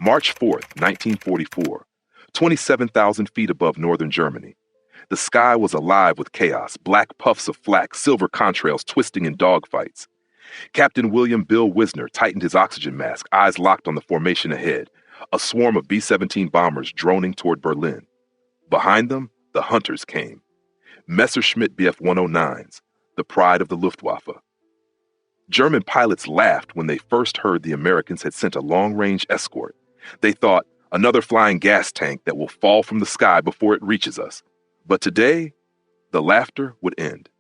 March 4th, 1944, 27,000 feet above northern Germany. The sky was alive with chaos, black puffs of flak, silver contrails twisting in dogfights. Captain William Bill Whisner tightened his oxygen mask, eyes locked on the formation ahead, a swarm of B-17 bombers droning toward Berlin. Behind them, the Hunters came. Messerschmitt Bf-109s, the pride of the Luftwaffe. German pilots laughed when they first heard the Americans had sent a long-range escort. They thought, another flying gas tank that will fall from the sky before it reaches us. But today, the laughter would end.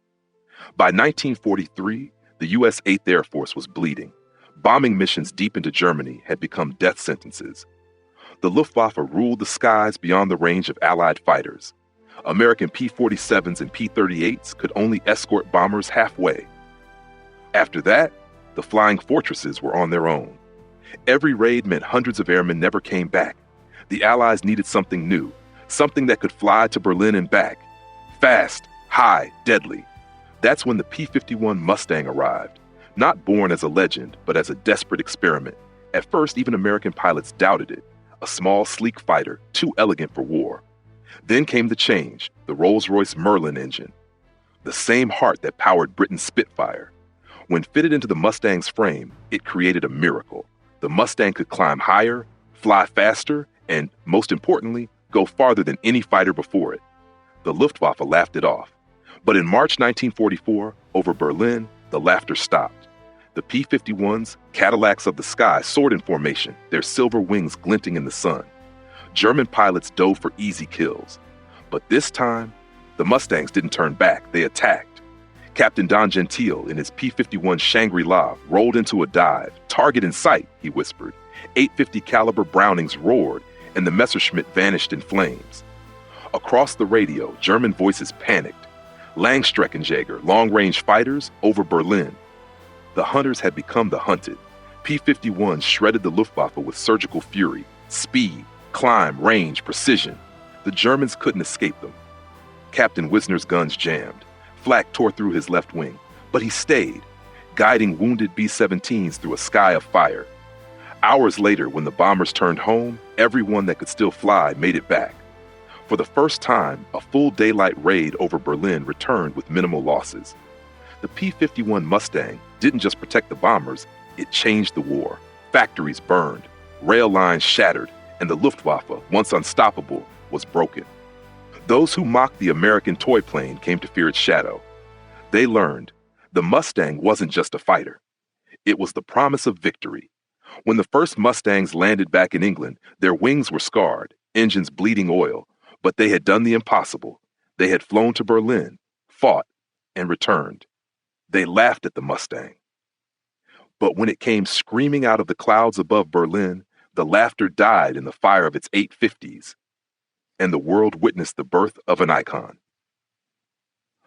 By 1943, the U.S. 8th Air Force was bleeding. Bombing missions deep into Germany had become death sentences. The Luftwaffe ruled the skies beyond the range of Allied fighters. American P-47s and P-38s could only escort bombers halfway. After that, the flying fortresses were on their own. Every raid meant hundreds of airmen never came back. The Allies needed something new, something that could fly to Berlin and back. Fast, high, deadly. That's when the P-51 Mustang arrived, not born as a legend, but as a desperate experiment. At first, even American pilots doubted it. A small, sleek fighter, too elegant for war. Then came the change, the Rolls-Royce Merlin engine. The same heart that powered Britain's Spitfire. When fitted into the Mustang's frame, it created a miracle. The Mustang could climb higher, fly faster, and, most importantly, go farther than any fighter before it. The Luftwaffe laughed it off. But in March 1944, over Berlin, the laughter stopped. The P-51s, Cadillacs of the sky, soared in formation, their silver wings glinting in the sun. German pilots dove for easy kills. But this time, the Mustangs didn't turn back, they attacked. Captain Don Gentile, in his P-51 Shangri-La, rolled into a dive. Target in sight, he whispered. 850 caliber Brownings roared, and the Messerschmitt vanished in flames. Across the radio, German voices panicked. Langstreckensjäger, long-range fighters, over Berlin. The Hunters had become the hunted. P-51s shredded the Luftwaffe with surgical fury, speed, climb, range, precision. The Germans couldn't escape them. Captain Whisner's guns jammed. Flak tore through his left wing, but he stayed, guiding wounded B-17s through a sky of fire. Hours later, when the bombers turned home, everyone that could still fly made it back. For the first time, a full daylight raid over Berlin returned with minimal losses. The P-51 Mustang didn't just protect the bombers, it changed the war. Factories burned, rail lines shattered, and the Luftwaffe, once unstoppable, was broken. Those who mocked the American toy plane came to fear its shadow. They learned the Mustang wasn't just a fighter. It was the promise of victory. When the first Mustangs landed back in England, their wings were scarred, engines bleeding oil, but they had done the impossible. They had flown to Berlin, fought, and returned. They laughed at the Mustang. But when it came screaming out of the clouds above Berlin, the laughter died in the fire of its 850s. And the world witnessed the birth of an icon.